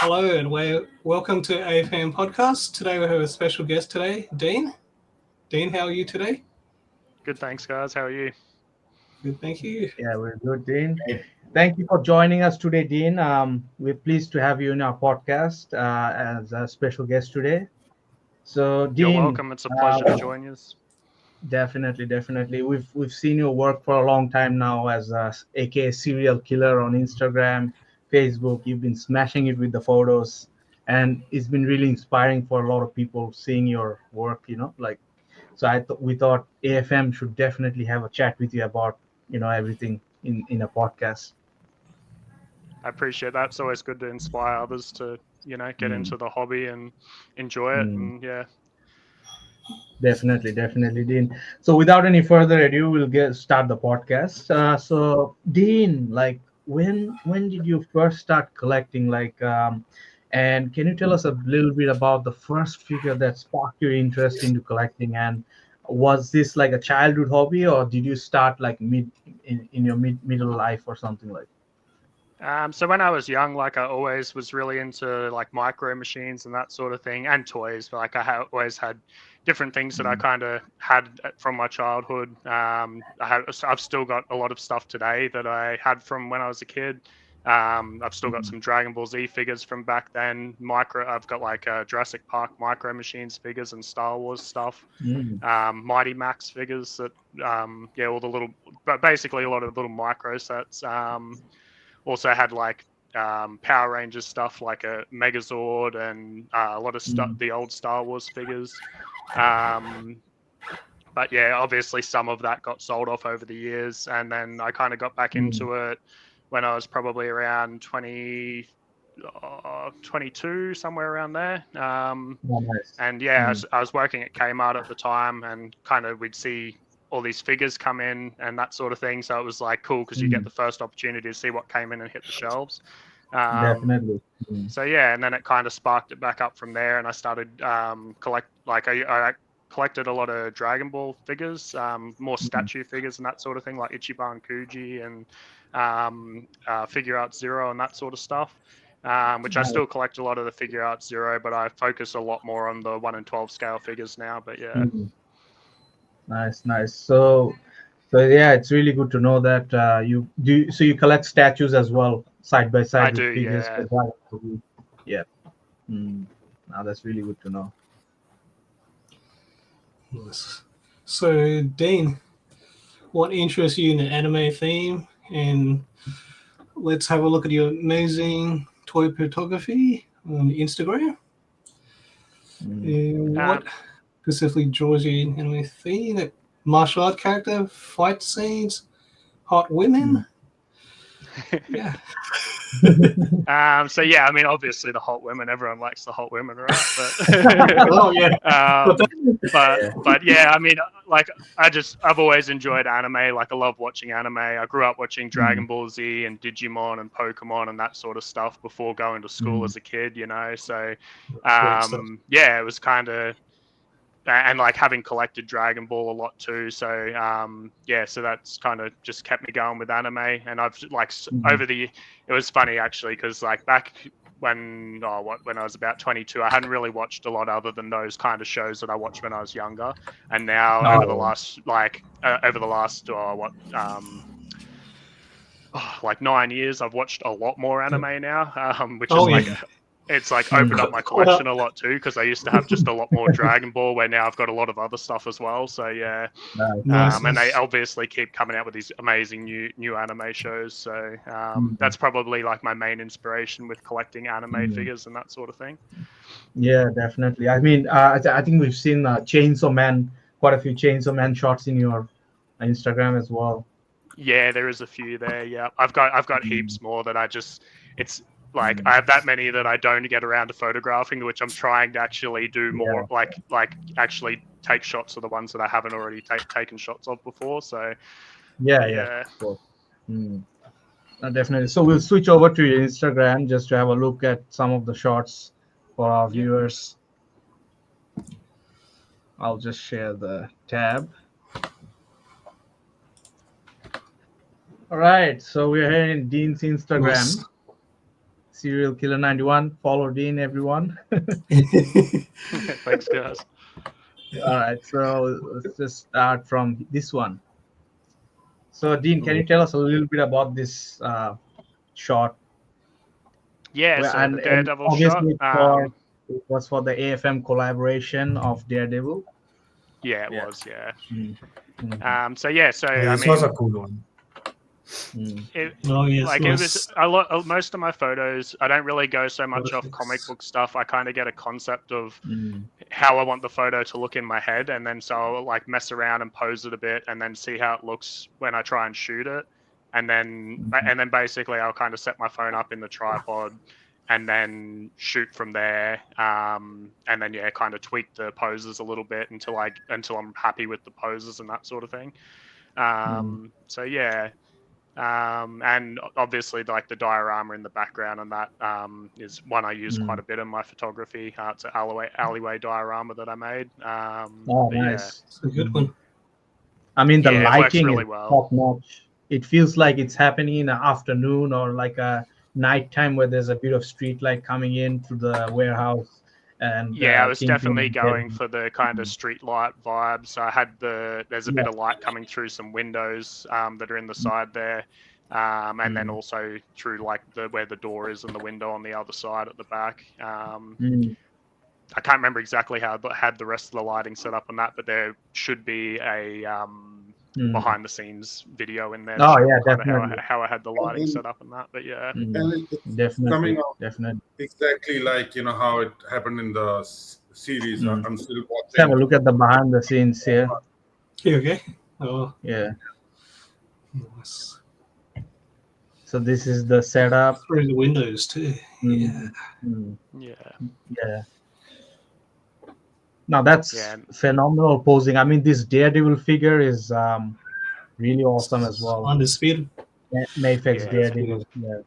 Hello and welcome to Ep-10 podcast. Today we have a special guest today, Dean. Dean, how are you today? Good, thanks, guys. How are you? Good, thank you. Yeah, we're good, Dean. Thank you for joining us today, Dean. We're pleased to have you in our podcast as a special guest today. So, You're Dean, welcome. It's a pleasure to uh, join us. definitely. We've seen your work for a long time now as a AKA serial killer on Instagram, Facebook. You've been smashing it with the photos, and it's been really inspiring for a lot of people seeing your work. So we thought AFM should definitely have a chat with you about everything in a podcast. I appreciate that. It's always good to inspire others to, get Mm, into the hobby and enjoy it. mm. And yeah, Definitely, Dean. So without any further ado, we'll get start the podcast. So Dean, like when did you first start collecting? And can you tell us a little bit about the first figure that sparked your interest into collecting? And was this like a childhood hobby, or did you start like in your middle life or something like? so when I was young, like I always was really into like micro machines and that sort of thing, and toys. But like always had different things that I Mm, kind of had from my childhood. I've still got a lot of stuff today that I had from when I was a kid. I've still got mm, some Dragon Ball Z figures from back then. I've got like Jurassic Park micro machines figures and Star Wars stuff. mm, Mighty Max figures that, all the little, but basically a lot of little micro sets. Also had like Power Rangers stuff like a Megazord and a lot of mm, the old Star Wars figures. Um, but yeah, obviously some of that got sold off over the years, and then I kind of got back mm. into it when I was probably around 22, somewhere around there. Oh, nice. And yeah, Mm, I was working at Kmart at the time, and kind of we'd see all these figures come in and that sort of thing. So it was like cool because you get mm. the first opportunity to see what came in and hit the shelves. Um, Definitely. Mm, so yeah, and then it kind of sparked it back up from there, and I started I collected a lot of Dragon Ball figures, more mm. statue figures and that sort of thing, like Ichiban Kuji and Figure Art Zero and that sort of stuff. Which I Nice. still collect a lot of the Figure Art Zero, but I focus a lot more on the 1 in 12 scale figures now. But yeah, Mm. Nice. So yeah, it's really good to know that you do. So you collect statues as well, side by I side do. with figures Yeah. for that. Yeah. Mm. Now that's really good to know. Yes. So, Dean, what interests you in the anime theme? And let's have a look at your amazing toy photography on Instagram. Mm. And what Um, specifically draws you in anime theme? That martial art character, fight scenes, hot women? Mm. Yeah. so yeah, I mean, obviously the hot women, everyone likes the hot women, right? But, Oh, yeah. But um, but, Yeah. but yeah, I mean, like I've always enjoyed anime. Like I love watching anime. I grew up watching Mm. Dragon Ball Z and Digimon and Pokemon and that sort of stuff before going to school Mm. as a kid, So, great stuff. yeah, it was kind of, and like having collected Dragon Ball a lot too. So yeah, so that's kind of just kept me going with anime. And I've like Mm. it was funny actually because like back when I was about 22, I hadn't really watched a lot other than those kind of shows that I watched when I was younger. And now Oh, over the last like 9 years, I've watched a lot more anime now, which is Oh, like yeah. it's like opened up mm. my Caught up. collection a lot too because I used to have just a lot more Dragon Ball, where now I've got a lot of other stuff as well. So yeah, Nice, Nice. and they Nice. obviously keep coming out with these amazing new anime shows. So Mm. that's probably like my main inspiration with collecting anime Mm. figures and that sort of thing. Yeah, definitely. I mean, I think we've seen Chainsaw Man, quite a few Chainsaw Man shots in your Instagram as well. Yeah, there is a few there. Yeah, I've got Mm. heaps more that it's like Mm. I have that many that I don't get around to photographing, which I'm trying to actually do more, Yeah, like actually take shots of the ones that I haven't already taken shots of before. So yeah, yeah, of course. Mm. Definitely. So we'll switch over to your Instagram just to have a look at some of the shots for our yeah, viewers. I'll just share the tab. All right. So we're here in Dean's Nice. Instagram. Serial Killer 91. Follow Dean, everyone. Thanks, guys. All right, so let's just start from this one. So, Dean, can you tell us a little bit about this shot? Yeah, Well, so the and Daredevil shot. obviously it was for the AFM collaboration of Daredevil. Yeah, it Yeah. was. Yeah. Mm, mm, So yeah, so I This was a mean, cool one. mm, Oh yes, like it was nice. a lot. Most of my photos, I don't really go so much off comic Graphics. book stuff. I kind of get a concept of mm, how I want the photo to look in my head, and then so I'll like mess around and pose it a bit, and then see how it looks when I try and shoot it, mm, and then basically I'll kind of set my phone up in the tripod, and then shoot from there, and then yeah, kind of tweak the poses a little bit until I'm happy with the poses and that sort of thing. mm, So yeah, and obviously like the diorama in the background and that is one I use quite mm. a bit in my photography. It's an alleyway diorama that I made. Oh, But yeah, nice. It's a good Mm. one. I mean, the yeah, it works lighting is really well. top notch. It feels like it's happening in the afternoon or like a nighttime where there's a bit of street light coming in through the warehouse and Yeah, I was Kingpin definitely and going Daredevil. for the kind of Mm. street light vibe. So I had there's a Yeah. bit of light coming through some windows that are in the side there. And then Mm. also through like where the door is and the window on the other side at the back. Mm. I can't remember exactly how I had the rest of the lighting set up on that, but there should be a Mm. behind the scenes video in there Oh, showing yeah, kind of definitely. how I had the And, lighting set up and that. But yeah, Mm. it's coming Definitely. out Definitely. exactly like how it happened in the series. Mm. I'm still Let's have a watching. look at the behind the scenes here. Here, okay. Oh, Yeah. nice. So this is the setup. Through the windows too. Yeah. Mm. Mm. yeah, Yeah. Now that's yeah, phenomenal posing. I mean, this Daredevil figure is really awesome as It's well. undisputed. Mayfix yeah. Daredevil. Yeah.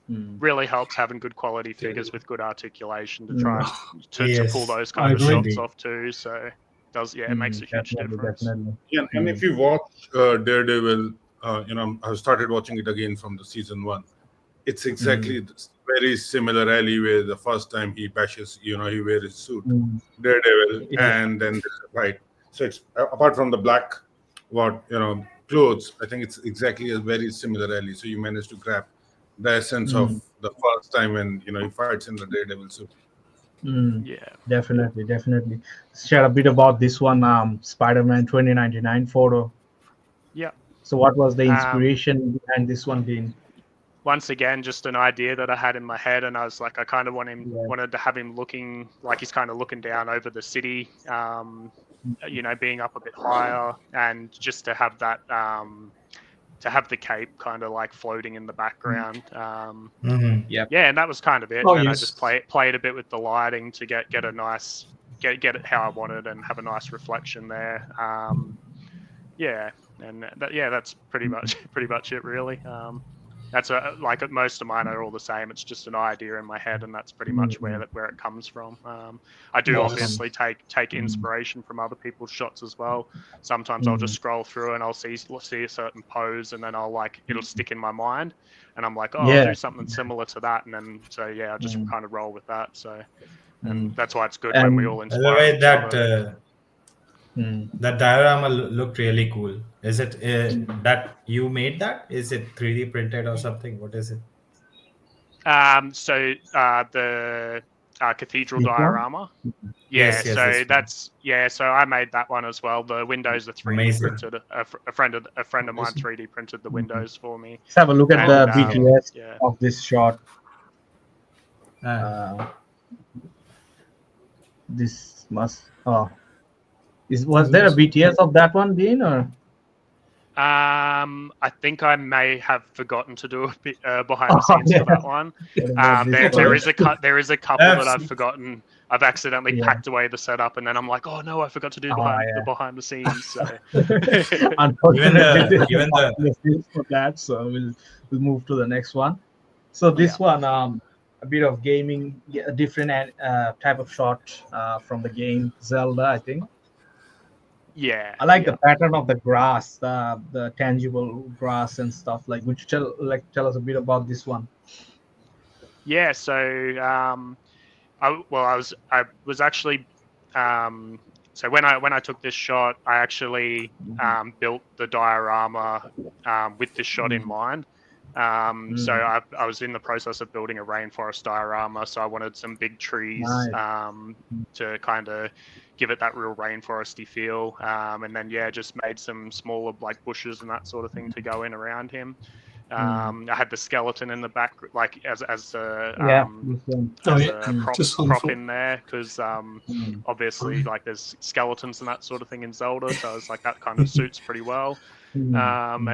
Mm. Really helps having good quality figures with good articulation to try Mm. and to pull Yes, those I kind of agree. shots indeed. off too. So it makes a huge Definitely. difference. Definitely. And if Mm. you watch Daredevil, I've started watching it again from the season one. It's Mm. exactly very similar alleyway. The first time he bashes, he wears his suit, Mm. Daredevil, Yeah. and then there's a fight. So it's apart from the black, clothes. I think it's exactly a very similar alley. So you managed to grab the essence of Mm. the first time when he fights in the Daredevil suit. Mm. Yeah, Definitely. Definitely. Share a bit about this one, Spider-Man 2099 photo. yeah. So what was the Um, inspiration behind this one, Dean? Once again, just an idea that I had in my head, and I was like, I kind of Yeah. wanted to have him looking like he's kind of looking down over the city, being up a bit higher, and just to have that, to have the cape kind of like floating in the background. Hmm. Yep. Yeah, and that was kind of it. Oh, And then I yes. just played a bit with the lighting to get a nice get it how I wanted and have a nice reflection there. Yeah, and that's pretty much it really. That's like most of mine are all the same. It's just an idea in my head, and that's pretty much where it comes from. I do Nice. obviously take inspiration from other people's shots as well. Sometimes I'll just Mm. scroll through and I'll see a certain pose, and then it'll stick in my mind, and I'm like, oh, I'll Yeah. do something similar to that, and then so yeah, I just Mm. kind of roll with that. So, and Mm. that's why it's good when we And all By the inspire way, each that other. mm. that diorama looked really cool. Is it Mm. that you made that? Is it 3D printed or something? What is it? So the cathedral This one? diorama. Yeah, Yes, yes, so this one. so I made that one as well. The windows are 3D Amazing. printed. A friend of mine 3D printed the windows for me. Let's have a look at And the BTS yeah, of this shot. Ah, This must. Oh, was there a BTS of that one, Dean? Or I think I may have forgotten to do a bit behind the scenes yeah. for that one. What about this There one? is a couple that I've Absolutely. forgotten. I've accidentally Yeah. packed away the setup, and then I'm like, oh no, I forgot to do Ah, the yeah. behind the scenes. So Unfortunately, there's even no the BTS for that, so we'll move to the next one. So this one, a bit of gaming, a different type of shot from the game Zelda, I think. yeah, I like yeah. the pattern of the grass, the tangible grass and stuff. Like, would you tell us a bit about this one? Yeah, so I was actually so when I took this shot, I actually built the diorama with this shot in mind. So I was in the process of building a rainforest diorama, so I wanted some big trees Nice. to kind of give it that real rainforesty feel, and then just made some smaller like bushes and that sort of thing to go in around him. I had the skeleton in the back, like as a Yeah, this one. Oh as yeah, a just on prop foot. in there because Mm. obviously like there's skeletons and that sort of thing in Zelda, so it's like that kind of suits pretty well. And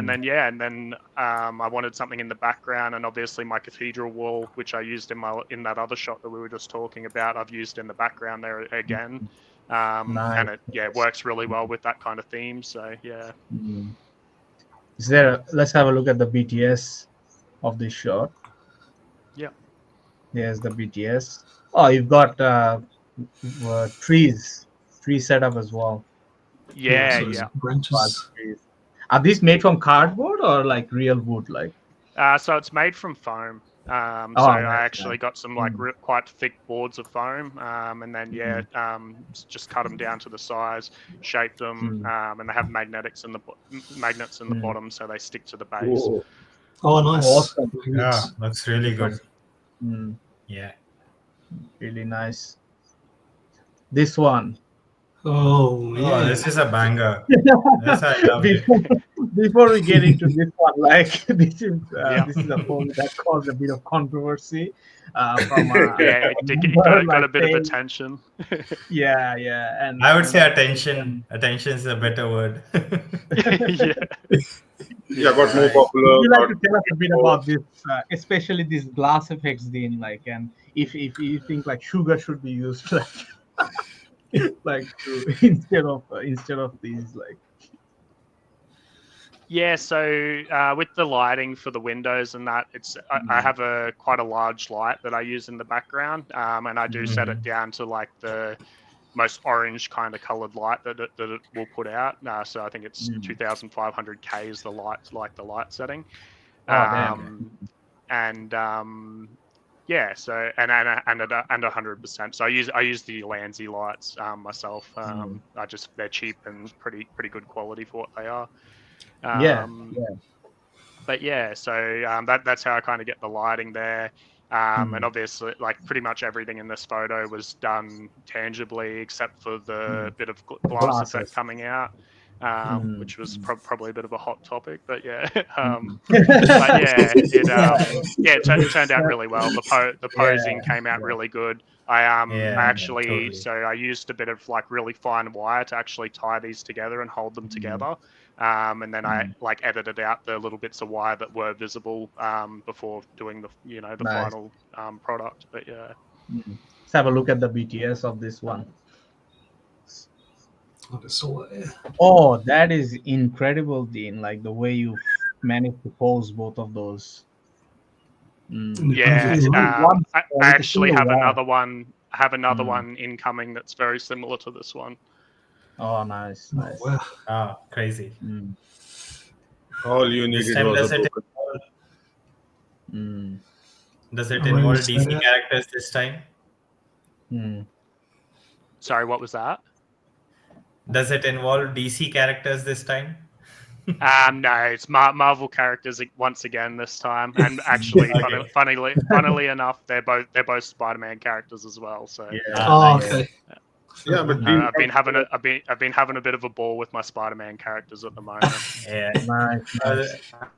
then I wanted something in the background, and obviously my cathedral wall, which I used in that other shot that we were just talking about, I've used in the background there again. Nice. And it works really well with that kind of theme. So yeah. Mm. Is there? Let's have a look at the BTS of this shot. Yeah. There's the BTS. Oh, you've got trees, tree setup as well. Yeah, Yeah, so it's yeah. branches. Trees. Are these made from cardboard or like real wood? Like, So it's made from foam. So oh, I nice, actually nice. got some like quite thick boards of foam, and then just cut them down to the size, shaped them, and they have magnets in the Mm. bottom, so they stick to the base. Whoa. Oh, nice. Awesome. Yeah, that's really good. Mm, Yeah. really nice. This one. Oh Oh, yeah. this is a banger. Yes, I loved it. before, before we get into this one, like Yeah. this is a pose that caused a bit of controversy from Yeah, it member, got a like bit of saying, attention. yeah, and I would say like, attention. Attention is a better word. Yeah. Yeah, got more Right. popular. would you like Got to tell us a bit more. about this, especially these glass effects, Dean? Like, and if you think like sugar should be used, like instead of these, like. Yeah, so with the lighting for the windows and that, I have quite a large light that I use in the background, and I do set it down to like the most orange kind of colored light that it will put out. So I think it's 2500K is the light setting. Oh damn. And yeah, so and 100%. So I use the Lanzi lights myself. They're cheap and pretty good quality for what they are. Yeah. But yeah, so that's how I kind of get the lighting there. And obviously, like pretty much everything in this photo was done tangibly, except for the bit of glass Glasses. effect coming out, which was probably a bit of a hot topic. But yeah, it turned out really well. The posing came out really good. I actually totally. so I used a bit of like really fine wire to actually tie these together and hold them together. And then I like edited out the little bits of wire that were visible before doing the the Nice. final product. But yeah. Let's have a look at the BTS of this one. Oh, that's so, Oh, that is incredible, Dean. Like the way you managed to pose both of those. Yeah, I actually have another one. I have another one incoming that's very similar to this one. Oh, nice. oh, wow. Ah, crazy. All you This needed time, was a does it broken. involve Arrange DC that. characters this time? Sorry, what was that? Does it involve DC characters this time? No, it's Marvel characters once again this time, and actually, Okay. funnily enough, they're both Spider-Man characters as well. So Oh, nice. okay. Yeah, but I've been having a bit of a ball with my Spider-Man characters at the moment. Yeah. Nice.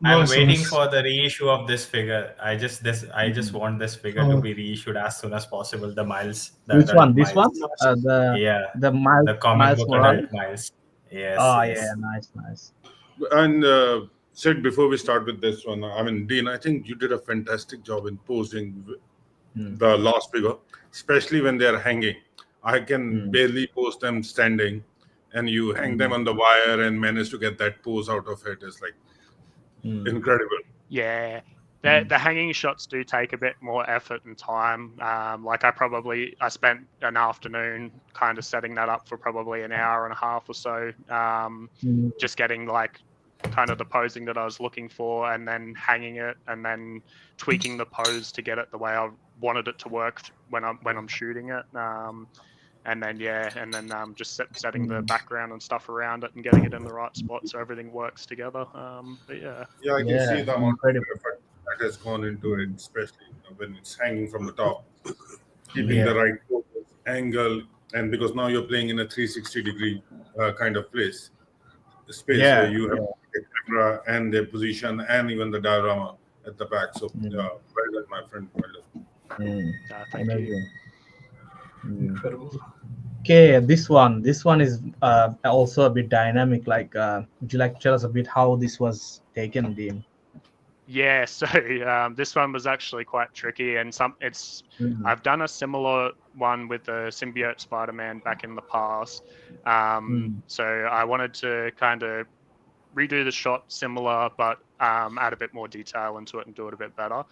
I'm waiting Nice. for the reissue of this figure. I just want this figure to be reissued as soon as possible. The Miles. The Which adult one? This Miles. one? The Miles. The comic Miles book Morales? adult Miles. Yes. Oh yes. yeah, nice. and said before we start with this one, I mean, Dean, I think you did a fantastic job in posing the last figure, especially when they are hanging. I can barely pose them standing, and you hang them on the wire and manage to get that pose out of it. Is like incredible. Yeah. The hanging shots do take a bit more effort and time. Like I spent an afternoon kind of setting that up for probably an hour and a half or so, just getting like kind of the posing that I was looking for, and then hanging it, and then tweaking the pose to get it the way I wanted it to work when I'm shooting it. And then just setting the background and stuff around it and getting it in the right spot so everything works together. But yeah. Yeah, I can see the amount of incredible. effort that has gone into it, especially when it's hanging from the top, keeping the Yeah. right focus, angle, and because now you're playing in a 360-degree kind of place, space where Yeah. you have the camera and the position and even the diorama at the back. So, well done, my friend. Well done. Thank you. Amazing. Incredible. Okay, this one is also a bit dynamic. Like, would you like to tell us a bit how this was taken, Dean? Yeah, so this one was actually quite tricky, and I've done a similar one with the symbiote Spider-Man back in the past. So I wanted to kind of redo the shot similar, but add a bit more detail into it and do it a bit better.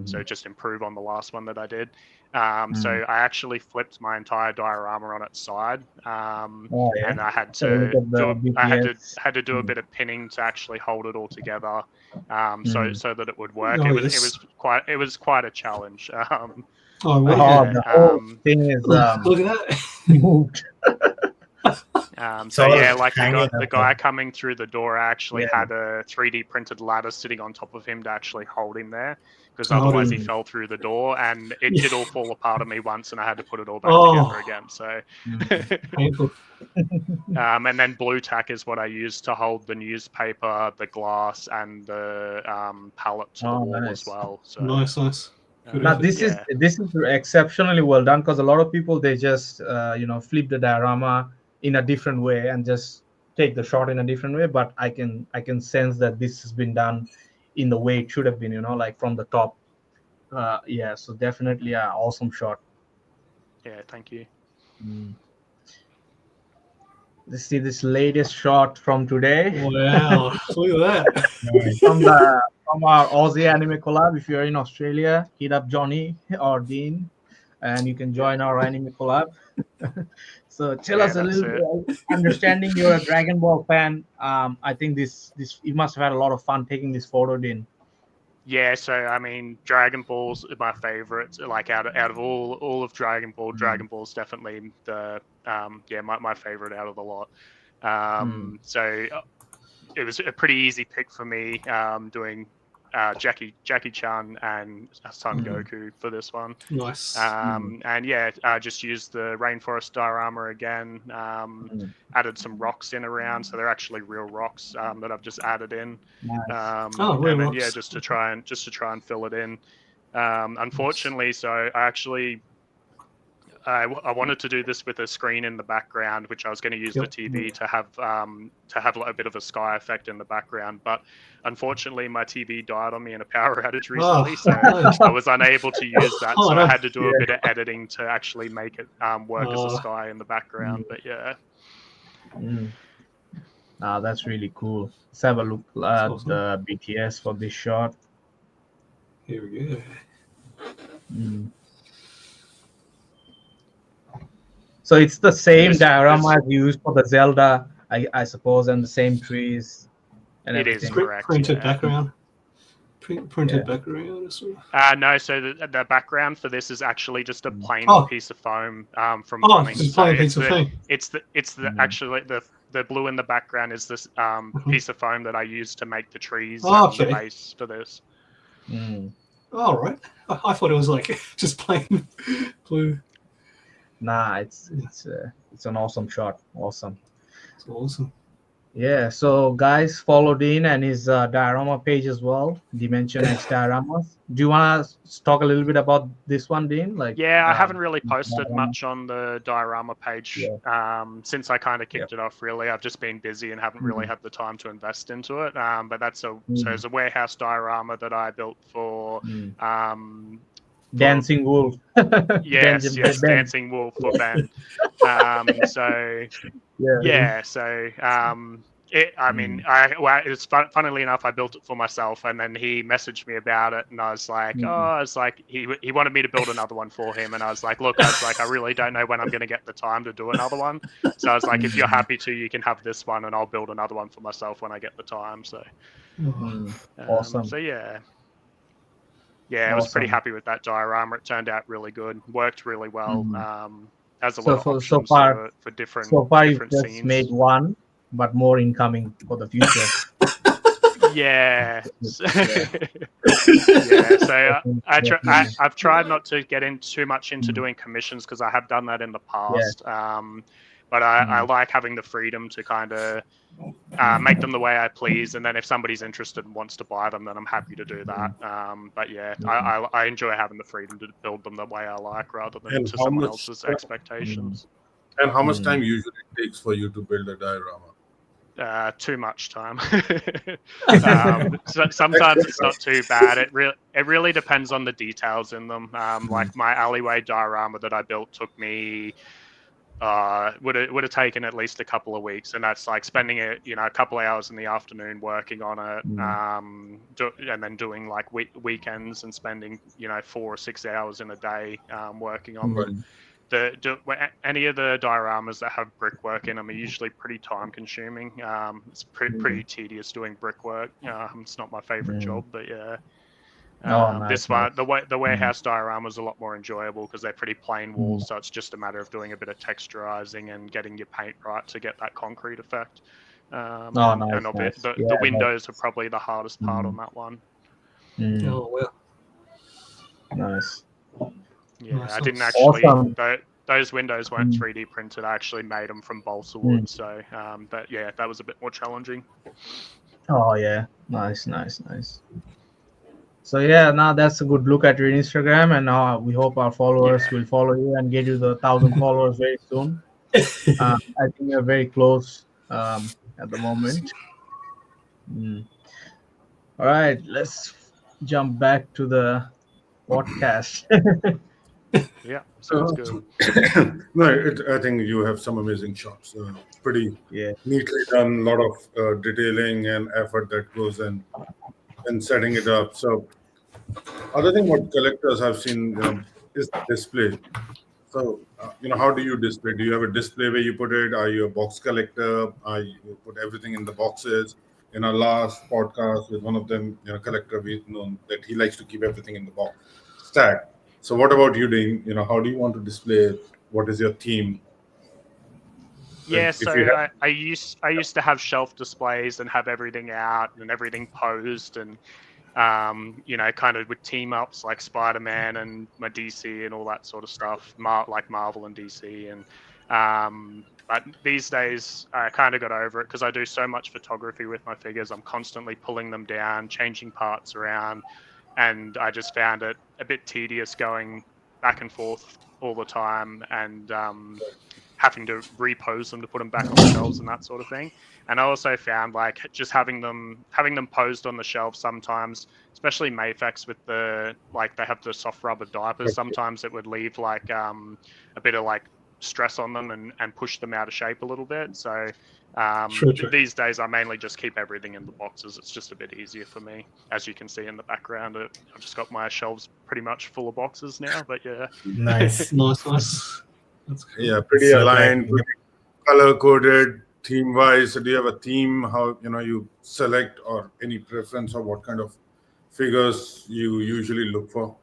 So just improve on the last one that I did. So I actually flipped my entire diorama on its side, and I had to had to do a bit of pinning to actually hold it all together, so that it would work. Oh, It was quite a challenge. Oh, really? The whole thing is Look at that. moved. So yeah, like hanging the up guy there. coming through the door, I actually had a 3D printed ladder sitting on top of him to actually hold him there, because otherwise he fell through the door, and it did all fall apart on me once, and I had to put it all back together again. So, Painful. and then blue tack is what I used to hold the newspaper, the glass, and the pallet to the wall as well. So Nice. Good Now effort. this is exceptionally well done, because a lot of people, they just flip the diorama in a different way and just take the shot in a different way. But I can sense that this has been done in the way it should have been. Like from the top. So definitely an awesome shot. yeah, thank you. Let's see this latest shot from today. Wow. Look at that. from our Aussie anime collab. If you're in Australia, hit up Johnny or Dean, and you can join our anime collab. So tell us a little bit. Understanding you're a Dragon Ball fan, I think this you must have had a lot of fun taking this photo, Dean. Yeah, so I mean, Dragon Ball's my favorite. Like out of all of Dragon Ball, Dragon Ball's definitely the my favorite out of the lot. So it was a pretty easy pick for me, doing Jackie Chan and Son Goku for this one. Nice. And yeah, I just used the rainforest diorama again. Added some rocks in around, so they're actually real rocks that I've just added in. Nice. Real and then, rocks. yeah, just to try and fill it in. Unfortunately, so I actually I wanted to do this with a screen in the background, which I was going to use the TV to have like a bit of a sky effect in the background. But unfortunately, my TV died on me in a power outage recently, so I was unable to use that. So I had to do a bit of editing to actually make it work as a sky in the background. But yeah. That's really cool. Let's have a look at the BTS for this shot. Here we go. So it's the same diorama as used for the Zelda, I suppose, and the same trees. And it everything. is correct. Printed background. Printed background as well. No, so the background for this is actually just a plain piece of foam from running. It's a plain piece of foam. It's the actually the blue in the background is this piece of foam that I used to make the trees and the base for this. All right. I thought it was like just plain blue. Nah, it's an awesome shot. Awesome. It's awesome. Yeah, so guys, follow Dean and his diorama page as well, Dimension X Dioramas. Do you want to talk a little bit about this one, Dean? I haven't really posted much on the diorama page since I kind of kicked it off. Really, I've just been busy and haven't really had the time to invest into it. But that's so it's a warehouse diorama that I built for. Dancing Wolf. Yes, Dancing Wolf for Ben. It's funnily enough, I built it for myself, and then he messaged me about it, and I was like, he wanted me to build another one for him, and I was like, I really don't know when I'm going to get the time to do another one. So I was like, if you're happy to, you can have this one, and I'll build another one for myself when I get the time. So, awesome. So yeah. yeah, I was pretty Awesome. happy with that diorama. It turned out really good, worked really well. Has a So lot of so options far, for different so far you different just scenes. made one, but more incoming for the future. Yeah. Yeah. Yeah, so Definitely. I've tried not to get in too much into Mm. doing commissions because I have done that in the Yeah. past. But I Mm. like having the freedom to kind of make them the way I please, and then if somebody's interested and wants to buy them, then I'm happy to do that. But yeah, I enjoy having the freedom to build them the way I like rather than And to how someone much else's expectations. and how much time usually it takes for you to build a diorama? Too much time. So sometimes it's not too bad. It really depends on the details in them. Like my alleyway diorama that I built took me would have taken at least a couple of weeks, and that's like spending it a couple of hours in the afternoon working on it, and then doing like weekends and spending 4 or 6 hours in a day working on them. Any of the dioramas that have brickwork in them are usually pretty time consuming. It's pretty tedious doing brickwork. It's not my favorite job, but yeah. Oh, nice, This nice. one, the warehouse diorama is a lot more enjoyable because they're pretty plain walls, so it's just a matter of doing a bit of texturizing and getting your paint right to get that concrete effect. Oh, And nice, nice. the Yeah, windows are probably the hardest part on that one. Oh well. Nice. Yeah, Nice, I didn't nice. actually. Awesome. Those windows weren't 3D printed. I actually made them from balsa wood, so that was a bit more challenging. Oh yeah, nice, nice, nice. So yeah, now that's a good look at your Instagram, and we hope our followers Yeah, will follow you and get you the 1,000 followers very soon. I think you're very close at the moment. Mm. All right, let's jump back to the podcast. yeah, sounds Uh, good. no, I think you have some amazing shots. Pretty Yeah. neatly done. A lot of detailing and effort that goes in setting it up. So, other thing what collectors have seen, is display. So, how do you display? Do you have a display where you put it? Are you a box collector? Are you put everything in the boxes? In our last podcast with one of them, collector, we know that he likes to keep everything in the box stack. So, what about you, Dean? How do you want to display? What is your theme? Yeah, If so you have, I used to have shelf displays and have everything out and everything posed and kind of with team ups like Spider-Man and my DC and all that sort of stuff, like Marvel and DC. And but these days I kind of got over it because I do so much photography with my figures. I'm constantly pulling them down, changing parts around, and I just found it a bit tedious going back and forth all the time and having to repose them to put them back on the shelves and that sort of thing. And I also found like just having them posed on the shelves sometimes, especially Mayfax with they have the soft rubber diapers. Sometimes it would leave like a bit of like stress on them and push them out of shape a little bit. So True. these days I mainly just keep everything in the boxes. It's just a bit easier for me. As you can see in the background, I've just got my shelves pretty much full of boxes now. But yeah. Nice. Nice. That's cool. yeah, pretty So aligned, pretty color coded, theme wise. So, do you have a theme? How you select or any preference of what kind of figures you usually look for?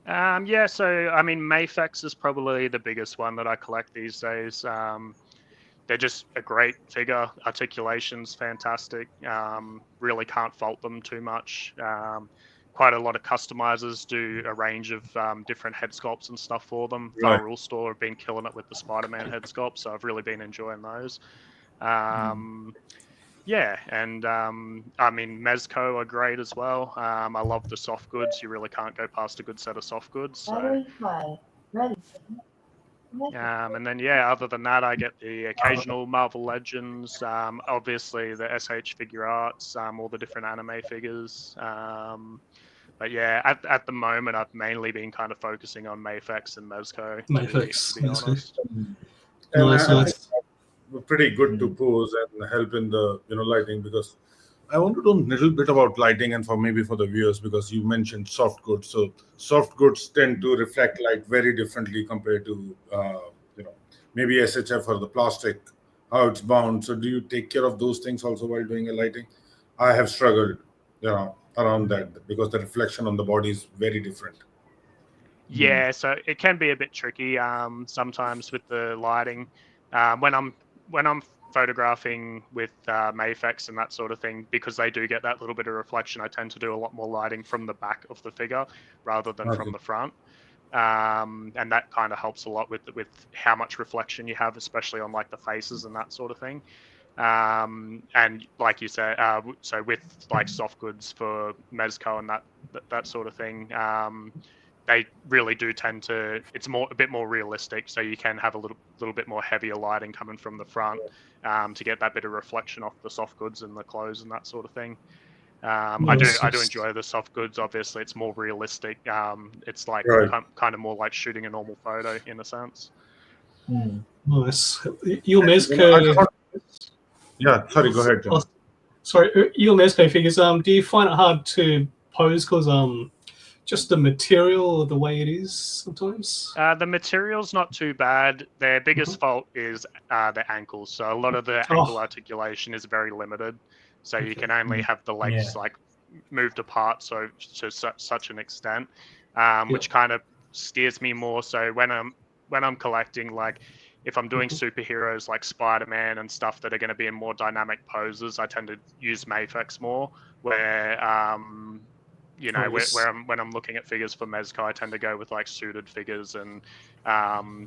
Yeah, so I mean, Mayfax is probably the biggest one that I collect these days. They're just a great figure. Articulation's fantastic. Really can't fault them too much. Quite a lot of customizers do a range of different head sculpts and stuff for them. Right. Far Rule Store have been killing it with the Spider-Man head sculpt, so I've really been enjoying those. Yeah, and I mean, Mezco are great as well. I love the soft goods. You really can't go past a good set of soft goods. So, and then yeah, other than that, I get the occasional Marvel Legends. Obviously the SH figure arts, all the different anime figures. But yeah, at the moment, I've mainly been kind of focusing on Mayfax and Mezco, Mayfax. to be honest. And Nice, I think nice. pretty good to pose and help in the lighting, because I want to know a little bit about lighting and for the viewers, because you mentioned soft goods. So soft goods tend to reflect light very differently compared to maybe SHF or the plastic, how it's bound. So do you take care of those things also while doing a lighting? I have struggled. around that because the reflection on the body is very different. Yeah, so it can be a bit tricky sometimes with the lighting. When I'm photographing with Mafex and that sort of thing, because they do get that little bit of reflection, I tend to do a lot more lighting from the back of the figure rather than from the front. And that kind of helps a lot with how much reflection you have, especially on like the faces and that sort of thing. And like you said, so with like soft goods for Mezco and that sort of thing, they really do tend to. It's a bit more realistic, so you can have a little bit more heavier lighting coming from the front to get that bit of reflection off the soft goods and the clothes and that sort of thing. I do enjoy the soft goods. Obviously, it's more realistic. It's like kind of more like shooting a normal photo in a sense. Nice. Your Mezco. Yeah, sorry, go ahead, John. Sorry, your Mezco figures. Do you find it hard to pose because just the material or the way it is sometimes? The material's not too bad. Their biggest fault is the ankles. So a lot of the ankle articulation is very limited. So you can only have the legs like moved apart to such an extent, which kind of steers me more. So when I'm collecting, like if I'm doing superheroes like Spider-Man and stuff that are going to be in more dynamic poses, I tend to use Mafex more. Where when I'm looking at figures for Mezco, I tend to go with like suited figures and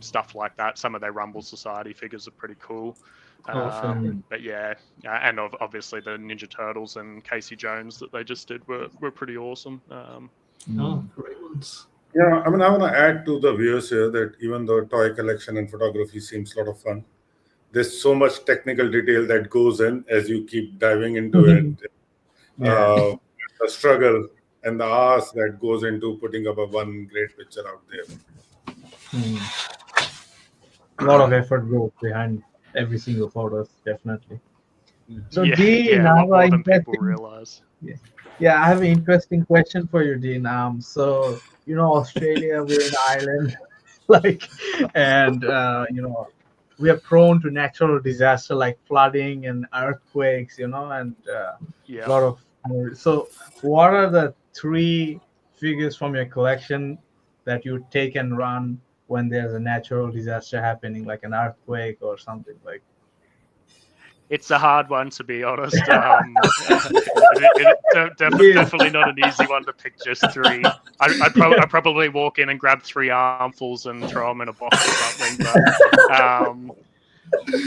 stuff like that. Some of their Rumble Society figures are pretty cool. But yeah, and obviously the Ninja Turtles and Casey Jones that they just did were pretty awesome. Great ones. Yeah, I mean, I want to add to the viewers here that even though toy collection and photography seems a lot of fun, there's so much technical detail that goes in as you keep diving into it. The struggle and the hours that goes into putting up one great picture out there. A lot of effort goes behind every single photo, definitely. So Dean, a lot more than people realize. Yeah, I have an interesting question for you, Dean. So Australia, we're in Ireland, and we are prone to natural disaster like flooding and earthquakes, and a lot of. So, what are the 3 figures from your collection that you take and run when there's a natural disaster happening, like an earthquake or something like? It's a hard one, to be honest. Definitely not an easy one to pick just 3. I'd probably walk in and grab 3 armfuls and throw them in a box or something.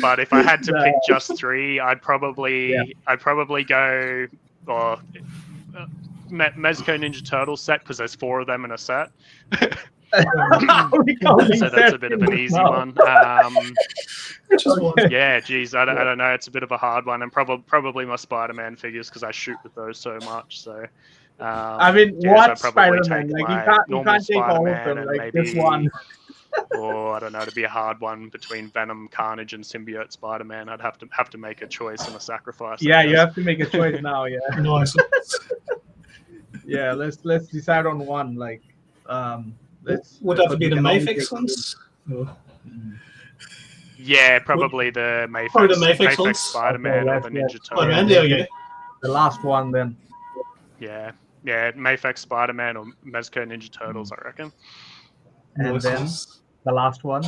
But if I had to pick just 3, I'd probably go Mezco Ninja Turtle set because there's 4 of them in a set. So that's a bit of an easy one. Yeah, geez, I don't know. It's a bit of a hard one, and probably my Spider-Man figures because I shoot with those so much. So, what Spider-Man? Like you can't take all of them. Like maybe, this one. Or I don't know, to be a hard one between Venom, Carnage, and Symbiote Spider-Man. I'd have to make a choice and a sacrifice. Yeah, you have to make a choice now. Yeah. Nice. Yeah, let's decide on one. Like, would that be the Mafex ones? Yeah, probably the Mafex Spider-Man or the Ninja Turtles. There we go. The last one then. Yeah, Mafex Spider-Man or Mezco Ninja Turtles, I reckon. And then the last one.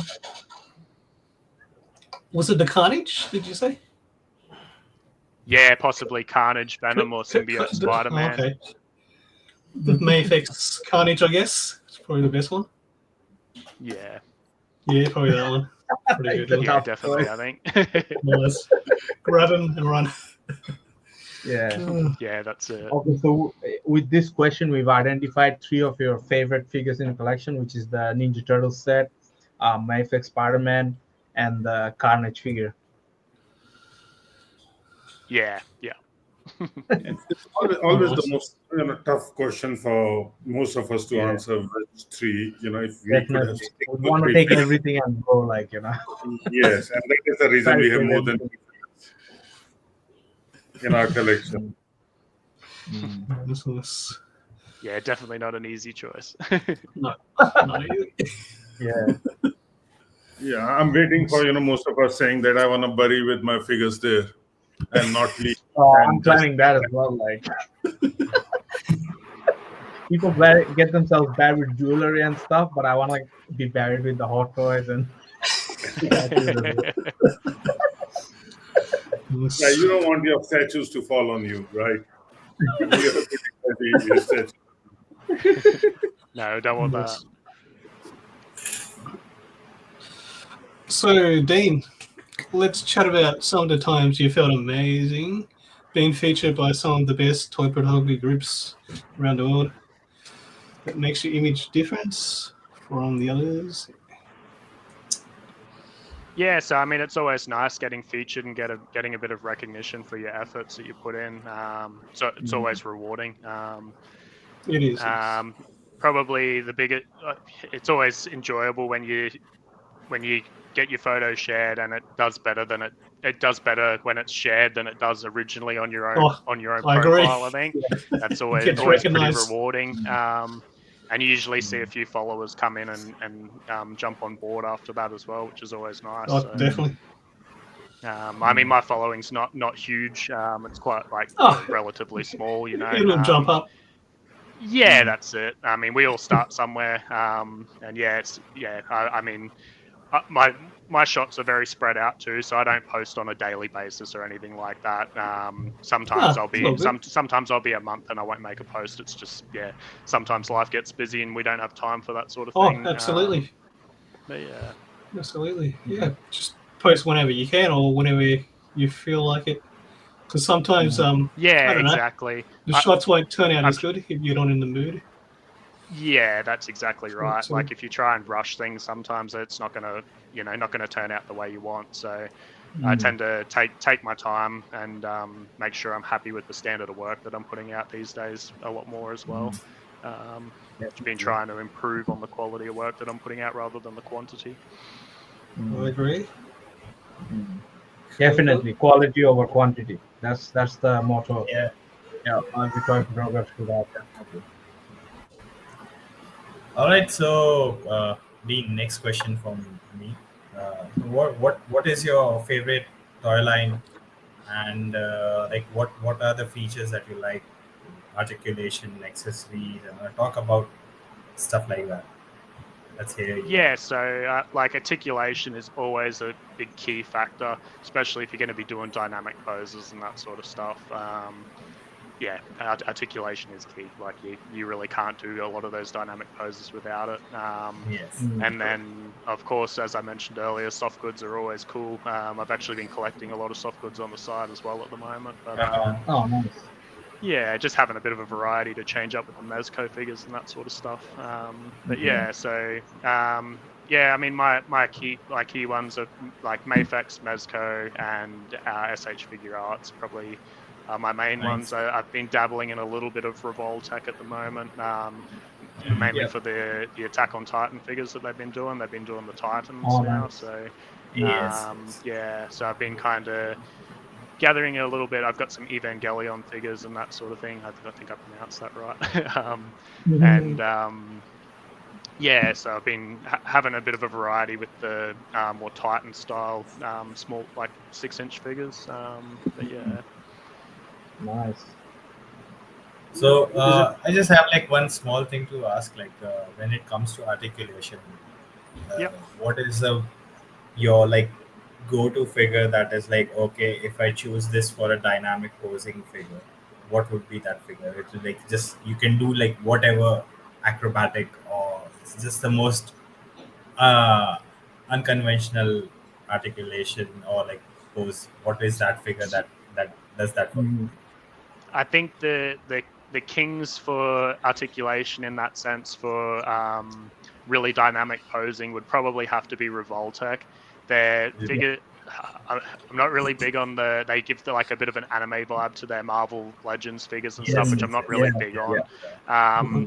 Was it the Carnage? Did you say? Yeah, possibly Carnage, Venom, or Symbiote Spider-Man. Okay. The Mafex Carnage, I guess. It's probably the best one. Yeah. Yeah, probably that one. Pretty good. Yeah, definitely, I think. Nice. Grab him and run. Yeah, that's it. Okay, so with this question, we've identified 3 of your favorite figures in the collection, which is the Ninja Turtles set, Mafex Spider-Man, and the Carnage figure. Yeah. It's always the most tough question for most of us to answer. Which 3, if we could have we want to take everything and go, Yes, and that is the reason we have more than in our collection. Yeah, definitely not an easy choice. No, not easy. Yeah, I'm waiting for most of us saying that I want to bury with my figures there and not leave. I'm planning that as well. Like, people get themselves buried with jewelry and stuff, but I want to be buried with the hot toys and statues as well. Yeah, you don't want your statues to fall on you, right? You have to protect your statue. No, don't want that. Yes. So, Dean, let's chat about some of the times you felt amazing being featured by some of the best toy photography groups around the world. That makes your image difference from the others. Yeah, so I mean, it's always nice getting featured and getting a bit of recognition for your efforts that you put in. So it's always rewarding. It is. Probably the biggest. It's always enjoyable when you get your photo shared and it does better than it does better when it's shared than it does originally on your own I agree. profile. I think that's always Gets pretty recognised. rewarding. And you usually see a few followers come in and jump on board after that as well, which is always nice. Oh, So, definitely. I mean, my following's not huge. It's quite like relatively small, you know. It'll jump up. Yeah, that's it. I mean, we all start somewhere, and I mean, my shots are very spread out too, so I don't post on a daily basis or anything like that. Sometimes sometimes I'll be a month and I won't make a post. It's just sometimes life gets busy and we don't have time for that sort of thing. Oh, absolutely. But yeah, absolutely. Yeah, just post whenever you can or whenever you feel like it. Because sometimes, I don't know, exactly. the shots won't turn out as good if you're not in the mood. Yeah, that's exactly right. So- Like if you try and rush things, sometimes it's not gonna turn out the way you want. So I tend to take my time and make sure I'm happy with the standard of work that I'm putting out these days a lot more as well. Been trying to improve on the quality of work that I'm putting out rather than the quantity. I agree. Definitely, quality over quantity. That's the motto. Yeah. We try to progress to that. Definitely. All right. So, Dean, next question from me. What is your favorite toy line, and like what are the features that you like? Articulation, accessories, and talk about stuff like that. Let's hear you. Yeah, so like articulation is always a big key factor, especially if you're going to be doing dynamic poses and that sort of stuff. Articulation is key. Like you really can't do a lot of those dynamic poses without it. Yes. And then, of course, as I mentioned earlier, soft goods are always cool. I've actually been collecting a lot of soft goods on the side as well at the moment. But Oh, nice. yeah, just having a bit of a variety to change up with the Mezco figures and that sort of stuff. But yeah, so I mean, my key ones are like Mafex, Mezco, and SH Figure Arts probably. My main ones, I've been dabbling in a little bit of Revoltech at the moment, mainly for the Attack on Titan figures that they've been doing. They've been doing the Titans now, nice. so Yes. so I've been kind of gathering a little bit. I've got some Evangelion figures and that sort of thing. I think I pronounced that right. So I've been having a bit of a variety with the more Titan style, small, like 6-inch figures. But yeah. Nice. So I just have like one small thing to ask. Like when it comes to articulation, what is your like go-to figure that is like, okay, if I choose this for a dynamic posing figure, what would be that figure? It's like just you can do like whatever acrobatic or it's just the most unconventional articulation or like pose. What is that figure that does that for you? I think the kings for articulation in that sense for really dynamic posing would probably have to be Revoltech. Their figure, I'm not really big on they give like a bit of an anime vibe to their Marvel Legends figures and stuff, which I'm not really big on.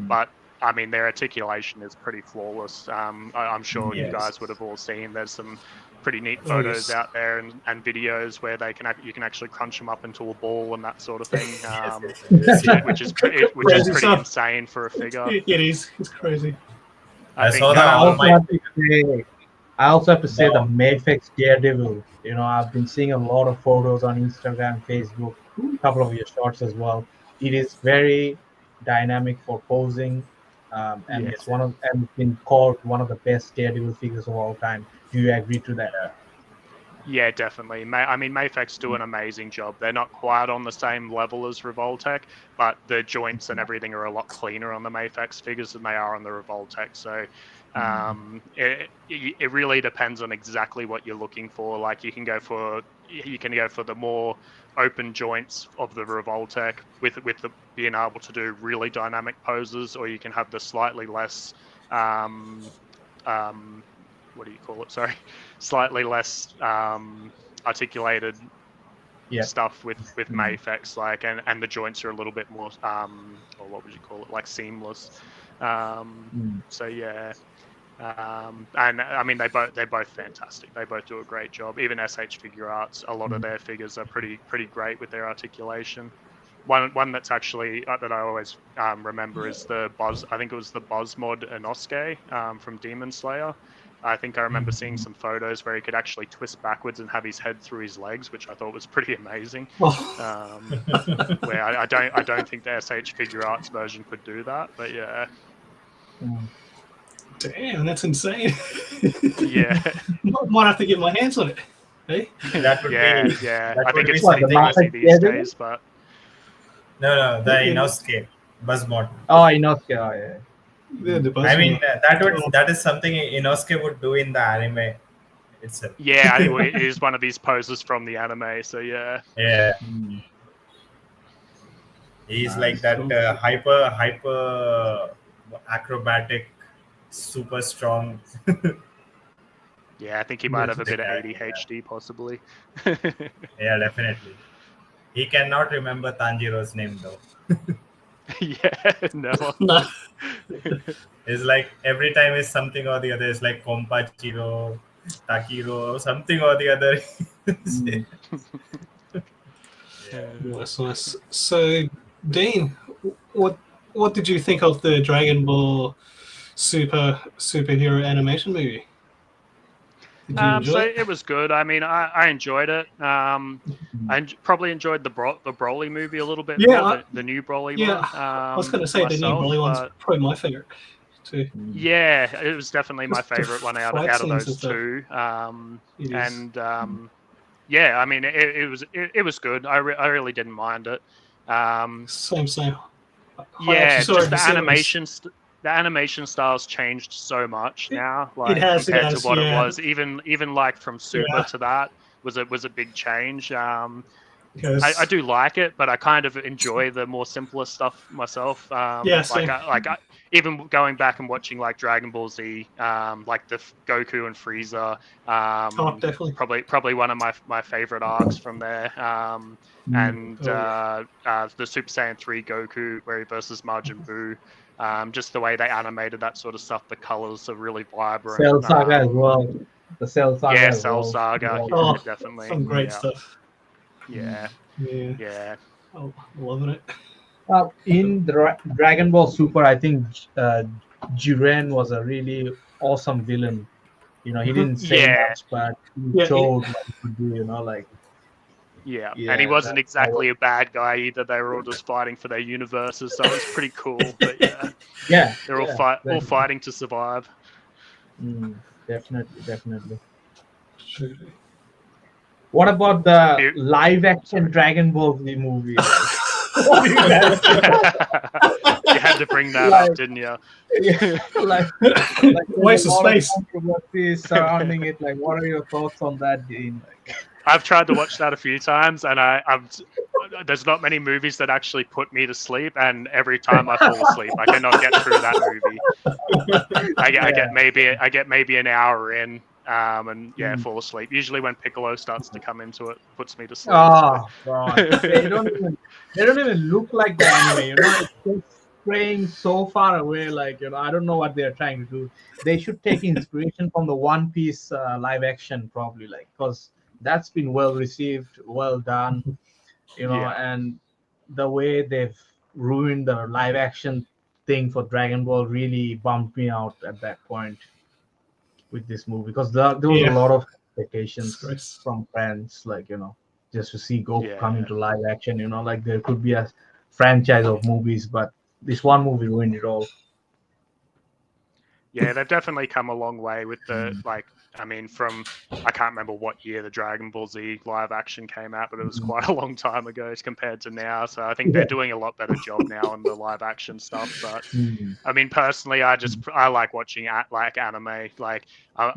But I mean, their articulation is pretty flawless. I'm sure you guys would have all seen. There's some pretty neat photos out there and videos where you can actually crunch them up into a ball and that sort of thing, which is pretty insane for a figure. It is. It's crazy. I saw that. I also have to say the Mayfix Daredevil. You know, I've been seeing a lot of photos on Instagram, Facebook, a couple of your shorts as well. It is very dynamic for posing, and Yes. it's and it's been called one of the best Daredevil figures of all time. Do you agree to that? Yeah, definitely. I mean, Mafex do an amazing job. They're not quite on the same level as Revoltech, but the joints and everything are a lot cleaner on the Mafex figures than they are on the Revoltech. So it really depends on exactly what you're looking for. Like you can go for the more open joints of the Revoltech with the being able to do really dynamic poses, or you can have the slightly less what do you call it? Sorry, slightly less articulated Yeah. stuff with Mafex, like, and the joints are a little bit more or what would you call it, like seamless. So yeah. And I mean, they're both fantastic. They both do a great job. Even SH Figure Arts, a lot of their figures are pretty great with their articulation. One that's actually that I always remember is the Buzz. I think it was the Buzz mod Inosuke from Demon Slayer. I think I remember seeing some photos where he could actually twist backwards and have his head through his legs, which I thought was pretty amazing. Oh, Where I don't think the SH Figure Arts version could do that, but yeah. damn, that's insane. Yeah. Might have to get my hands on it. Hey? That would Yeah, be yeah. that I would think be it's What, the pretty something. Master pricey these Daredevil? days, but No, the Yeah. Inosuke Buzzmod. Oh, Inosuke. Oh, yeah. The I mean, Buzzword. that is something Inosuke would do in the anime itself. yeah, it is one of his poses from the anime. So yeah. Yeah, Mm. he's Nice. like that hyper acrobatic, super strong. Yeah, I think he might have a bit of ADHD, possibly. Yeah, definitely. He cannot remember Tanjiro's name though. Yeah, never. No. It's like every time is something or the other. It's like Kompachiro, Takiro, something or the other. Mm. Nice. So, Dean, what did you think of the Dragon Ball superhero animation movie? Did you enjoy So it? it was good. I mean, I enjoyed it. Probably enjoyed the Broly movie a little bit Yeah, more, the new Broly Yeah, one. I was going to say the new myself, Broly one's but probably my favorite too. yeah, it was definitely my Just the favorite one out fight of scenes and those stuff. two. It is. And yeah, I mean, it was good. I really didn't mind it. Same. Yeah, just the animation style's changed so much now, like compared to what it was. Even like from Super to that was a big change. I do like it, but I kind of enjoy the more simpler stuff myself. Same. Even going back and watching like Dragon Ball Z, like the Goku and Frieza, Definitely. probably one of my favorite arcs from there. And the Super Saiyan 3 Goku where he versus Majin Buu. Just the way they animated that sort of stuff, the colors are really vibrant. Cell Saga as well. The Cell Saga. Yeah, as Cell well. Saga. Yeah. Yeah, definitely. Some great stuff. Yeah. Yeah. Oh, loving it. In Dragon Ball Super, I think Jiren was a really awesome villain. You know, he didn't say much, but he showed what he could do. You know, like. Yeah, and he wasn't exactly a bad guy either. They were all just fighting for their universes, so it was pretty cool. But yeah, they're all fighting to survive. Definitely. What about the live action Dragon Ball Z movie? You had to bring that up, didn't you? Yeah, like waste of space. Controversy surrounding it. Like, what are your thoughts on that, Dean? Like, I've tried to watch that a few times, and there's not many movies that actually put me to sleep, and every time I fall asleep, I cannot get through that movie. I get maybe an hour in, and fall asleep. Usually when Piccolo starts to come into it, puts me to sleep. Oh God, they don't even look like the anime. You know, it's just straying so far away. Like, you know, I don't know what they're trying to do. They should take inspiration from the One Piece live action, probably, like, because that's been well received, well done, you know, and the way they've ruined the live action thing for Dragon Ball really bumped me out at that point with this movie, because there was a lot of expectations from fans, like, you know, just to see Goku come into live action, you know, like there could be a franchise of movies, but this one movie ruined it all. Yeah, they've definitely come a long way with the I mean, from I can't remember what year the Dragon Ball Z live action came out, but it was quite a long time ago as compared to now. So I think they're doing a lot better job now on the live action stuff. But I mean, personally, I like watching like anime. Like I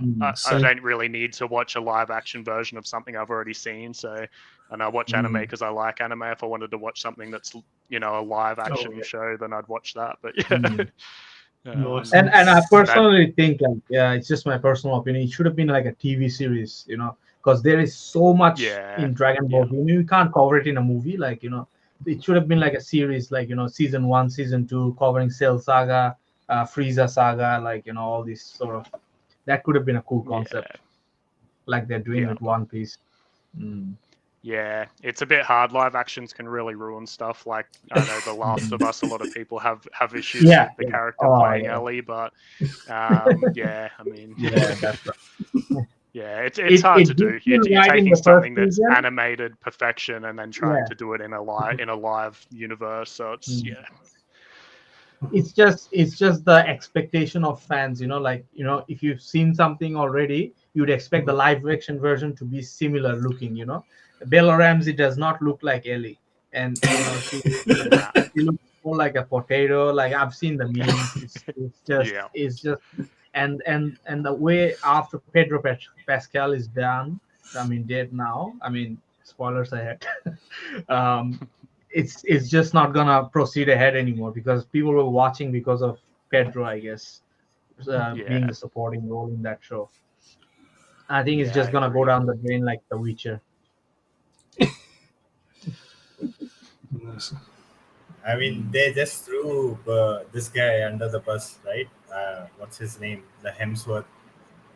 don't really need to watch a live action version of something I've already seen. So, and I watch anime because I like anime. If I wanted to watch something that's a live action show, then I'd watch that. But yeah. Nice. And I personally think, like, yeah, it's just my personal opinion. It should have been like a TV series, because there is so much in Dragon Ball. You can't cover it in a movie, like, it should have been like a series, like, season 1, season 2, covering Cell Saga, Frieza Saga, like, all this sort of. That could have been a cool concept, like they're doing with One Piece. Yeah, it's a bit hard. Live actions can really ruin stuff. Like I know The Last of Us, a lot of people have issues with the character playing Ellie, but yeah, I mean, that's right. Yeah, it's hard to do. You're taking something that's season. Animated perfection and then trying to do it in a live universe. So it's it's just the expectation of fans, like, if you've seen something already, you'd expect the live action version to be similar looking. Bella Ramsey does not look like Ellie, and she looks more like a potato. Like, I've seen the memes. It's just and the way after Pedro Pascal is done, I mean, dead now. I mean, spoilers ahead. It's just not gonna proceed ahead anymore because people were watching because of Pedro, I guess, being the supporting role in that show. I think it's just gonna go down the drain like The Witcher. I mean, they just threw this guy under the bus, right? What's his name? The Hemsworth,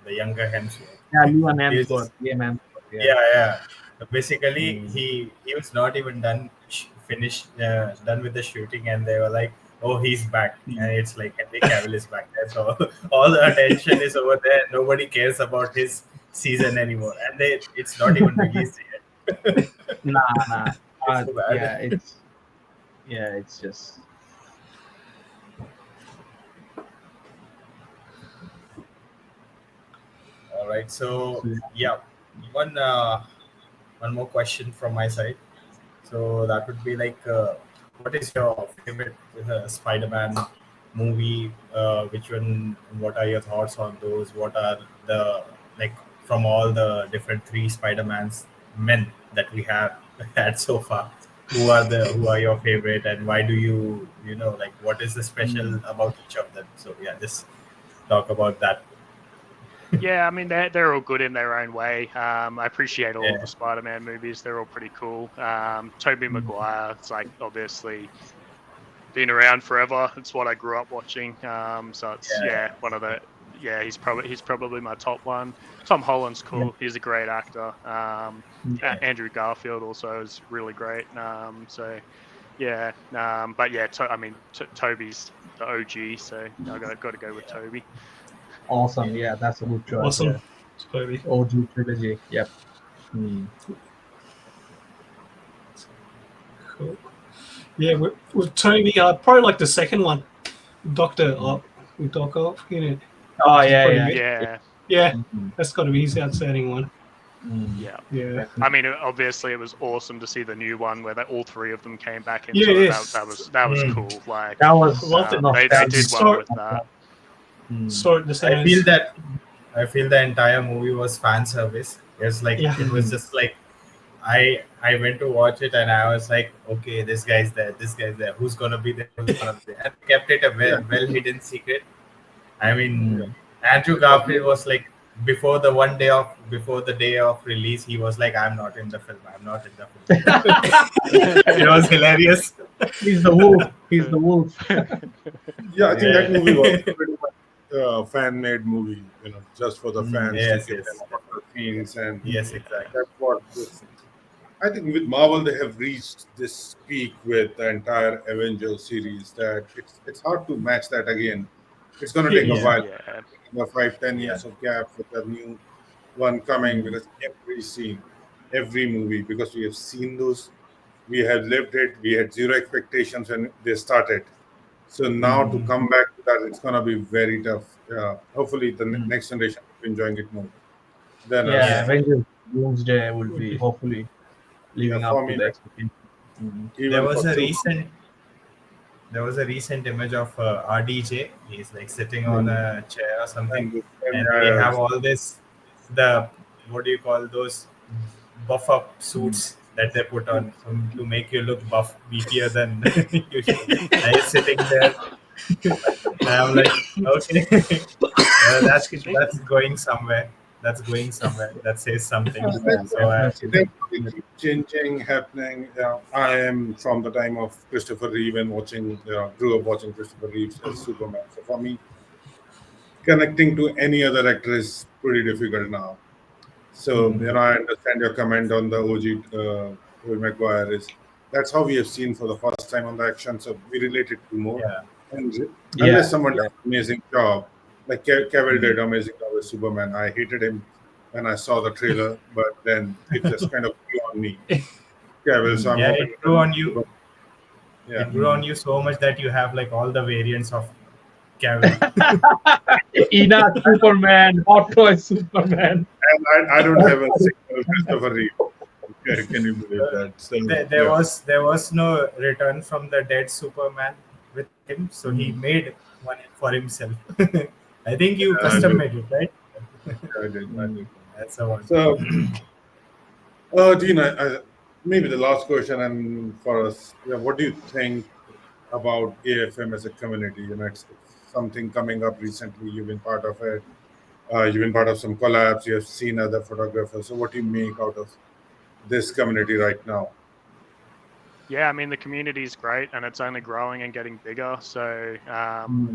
the younger Hemsworth. Yeah, Liam Hemsworth. Yeah. Basically, he was not even done with the shooting, and they were like, "Oh, he's back," and it's like Henry Cavill is back there, so all the attention is over there. Nobody cares about his season anymore, and it's not even released yet. Nah. It's so bad. It's just. All right, so one more question from my side. So that would be like, what is your favorite Spider-Man movie? Which one? What are your thoughts on those? What are the, like, from all the different 3 Spider-Mans men that we have had so far? Who are your favorite, and why do you like, what is the special about each of them? So yeah, just talk about that. Yeah, I mean they're all good in their own way. I appreciate all of the Spider-Man movies; they're all pretty cool. Tobey Maguire, it's like obviously been around forever. It's what I grew up watching. So it's one of the he's probably my top one. Tom Holland's cool; he's a great actor. Andrew Garfield also is really great. So yeah, but yeah, Toby's the OG, so I got to go with Toby. Awesome. Yeah, that's a good choice. Awesome. Yeah. Toby. OG trilogy. Yep. Cool. Yeah, with Toby, I'd probably like the second one, Doctor Ock. With Doc Ock, Oh yeah. That's got to be his outstanding one. Yeah. I mean, obviously, it was awesome to see the new one where all 3 of them came back into it. That was cool. Like that was they did well with that. I feel the entire movie was fan service. It's like it was just like I went to watch it and I was like, okay, this guy's there, who's gonna be there, and kept it a well hidden secret. I mean, Andrew Garfield was like, before the day of release, he was like, I'm not in the film. It was hilarious. He's the wolf. Yeah, I think that movie was pretty much a fan-made movie, just for the fans. Yes. And yes, exactly. That's what I think with Marvel, they have reached this peak with the entire Avengers series that it's hard to match that again. It's going to take a while. 5-10 years of gap with the new one coming with every scene, every movie, because we have seen those, we have lived it, we had zero expectations when they started. So now to come back to that, it's gonna be very tough. Hopefully, the next generation will be enjoying it more than Yeah, us. Yeah. Avengers Doomsday will Would be be. hopefully Yeah, living for up to me, the like, expectation. Mhm. There even was for a Super. recent image of RDJ. He's like sitting on Mhm. a chair or something, And the and they have same, all this, the, what do you call those, buff up suits that they put on to make you look buff, beefier than usual. And he's sitting there, and I'm like, okay, that's Excuse me. that's going somewhere. That's going somewhere. That says something. Yeah, So they definitely. keep changing, happening. I am from the time of Christopher Reeve and watching, grew up watching Christopher Reeves as Superman. So for me, connecting to any other actor is pretty difficult now. So, I understand your comment on the OG Tobey Maguire is that's how we have seen for the first time on the action. So we related to more. yeah, And unless Yeah, someone yeah. does an amazing job, like Cavill did amazing job with Superman. I hated him when I saw the trailer, but then it just kind of grew on me. Cavill, so I'm yeah. hoping It that grew on you. Superman, yeah. It grew on you so much that you have like all the variants of Cavill. Enoch Superman, Hot Toy Superman. And I don't have a single Christopher Reeve. Can you believe Uh, that? So there yeah. was no return from the dead Superman with him, so he made one for himself. I think you I custom did. made it, right? I did. I did. That's the one. So, Dean, maybe the last question, and for us, what do you think about AFM as a community? It's something coming up recently. You've been part of it. You've been part of some collabs. You have seen other photographers. So, what do you make out of this community right now? Yeah, I mean the community is great and it's only growing and getting bigger. So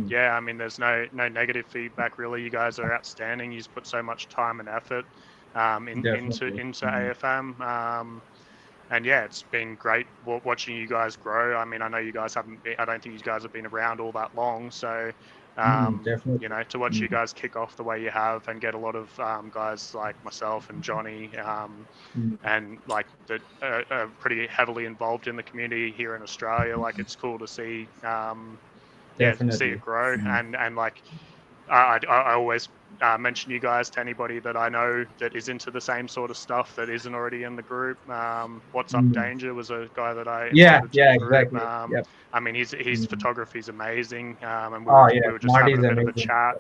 yeah, I mean there's no negative feedback really. You guys are outstanding. You just put so much time and effort Definitely. into AFM. And yeah, it's been great watching you guys grow. I mean, I know you guys haven't been, I don't think you guys have been around all that long. So, Definitely. to watch you guys kick off the way you have and get a lot of guys like myself and Johnny and like that are pretty heavily involved in the community here in Australia. Like, it's cool to see, yeah, see it Definitely. grow and like I always mention you guys to anybody that I know that is into the same sort of stuff that isn't already in the group. What's Up Danger was a guy that I Yeah, invited to the yeah, group. exactly. Yep. I mean, his photography is amazing, and Oh we yeah, were just having Marty's a bit of a amazing. chat.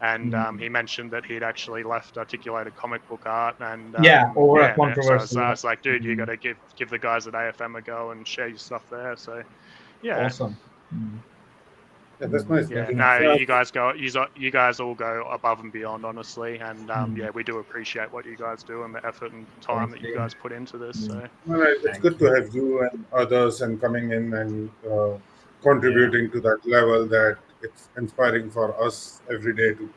And Mm. he mentioned that he'd actually left articulated comic book art, and Yeah, over a yeah, man, so controversy. I Yeah. was like, dude, you got Mm. to give the guys at AFM a go and share your stuff there. So yeah, Awesome. Mm. Yeah, that's nice, man. yeah, no, Yeah, you guys all go above and beyond, honestly, and yeah, we do appreciate what you guys do and the effort and time Thanks, that you Dave. guys put into this. Mm. So well, it's Thank good you. to have you and others and coming in and Yeah. contributing to that level that it's inspiring for us every day to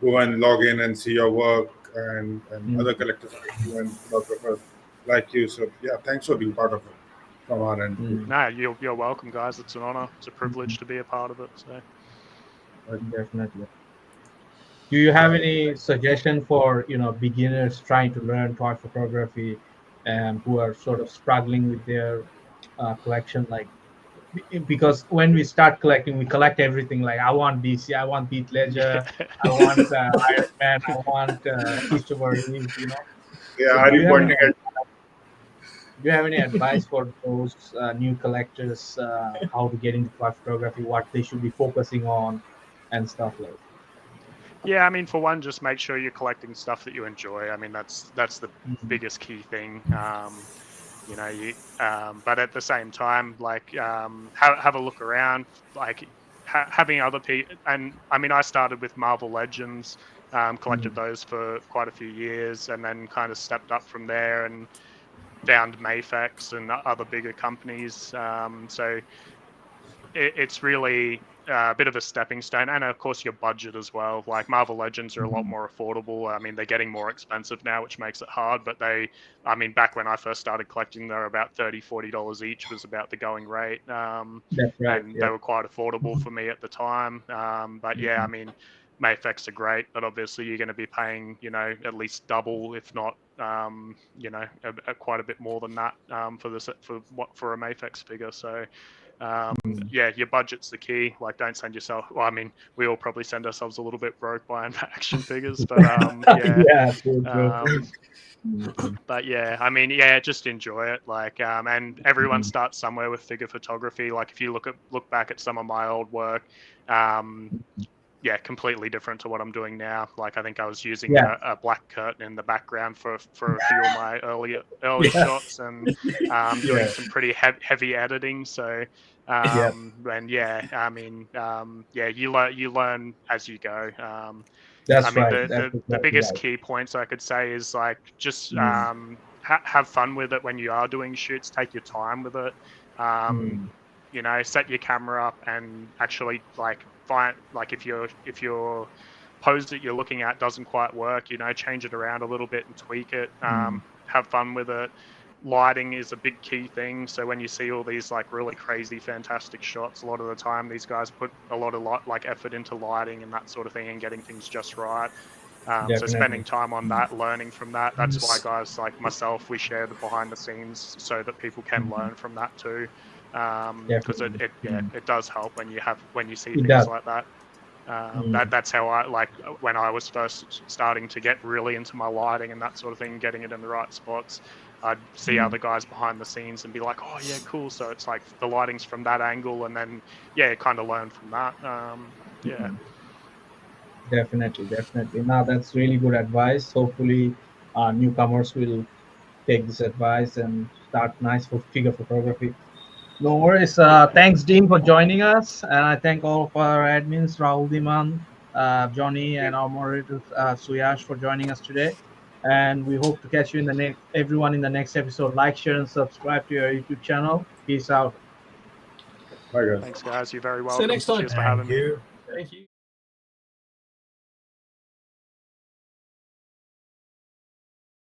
go and log in and see your work and Mm. other collectors like you and photographers like you. So yeah, thanks for being part of it from our end. Mm. no, you're welcome, guys. It's an honor, it's a privilege to be a part of it. So Definitely. Do you have Right. any suggestion for beginners trying to learn toy photography, who are sort of struggling with their collection? Like, because when we start collecting, we collect everything. Like, I want DC, I want Heath Ledger, I want Iron Man, I want Christopher Reeve. Yeah, So, are you pointing at? do you have any advice for those new collectors, how to get into toy photography, what they should be focusing on, and stuff like? yeah, I mean, for one, just make sure you're collecting stuff that you enjoy. I mean, that's the Mhm. biggest key thing. You know, but at the same time, like, have a look around, like, having other people. And I mean, I started with Marvel Legends, collected Mhm. those for quite a few years, and then kind of stepped up from there and found Mayfex and other bigger companies. So it's really a bit of a stepping stone, and of course your budget as well. Like, Marvel Legends are a lot Mhm. more affordable. I mean, they're getting more expensive now, which makes it hard, but I mean, back when I first started collecting, they were about $30-40 each was about the going rate. That's right. And they Yeah. were quite affordable for me at the time. But yeah, I Mhm. mean, Mayfex are great, but obviously you're going to be paying, at least double, if not, quite a bit more than that, for a Mayfex figure. So Yeah, your budget's the key. Like, don't send yourself. Well, I mean, we all probably send ourselves a little bit broke buying action figures, but yeah. Yeah, true. But yeah, I mean, yeah, just enjoy it. Like, and everyone starts somewhere with figure photography. Like, if you look back at some of my old work, yeah, completely different to what I'm doing now. Like, I think I was using a black curtain in the background for a few of my early shots, and doing some pretty heavy editing. So, and yeah, I mean, yeah, you learn as you go. That's I mean, right. That's the exactly biggest right. key points I could say is like just have fun with it when you are doing shoots. Take your time with it. You know, set your camera up and actually like find, like, if your pose that you're looking at doesn't quite work, you know, change it around a little bit and tweak it. Have fun with it. Lighting is a big key thing. So when you see all these like really crazy, fantastic shots, a lot of the time these guys put a lot of like effort into lighting and that sort of thing and getting things just right. So spending time on that, learning from that. That's why guys like myself, we share the behind the scenes so that people can learn from that too. Because it does help when you see It things does. like that. That's how I, like, when I was first starting to get really into my lighting and that sort of thing, getting it in the right spots. I'd see other guys behind the scenes and be like, oh yeah, cool. So it's like the lighting's from that angle, and then kind of learn from that. Yeah. Definitely. Now that's really good advice. Hopefully, newcomers will take this advice and start nice for figure photography. No worries. Thanks, Dean, for joining us, and I thank all of our admins, Rahul Diman, Johnny, and our moderator Suyash for joining us today. And we hope to catch you in the next everyone in the next episode. Like, share, and subscribe to our YouTube channel. Peace out. Bye, guys. Thanks, guys. You're very See you welcome. next time. Cheers for having Thank me. you. Thank you.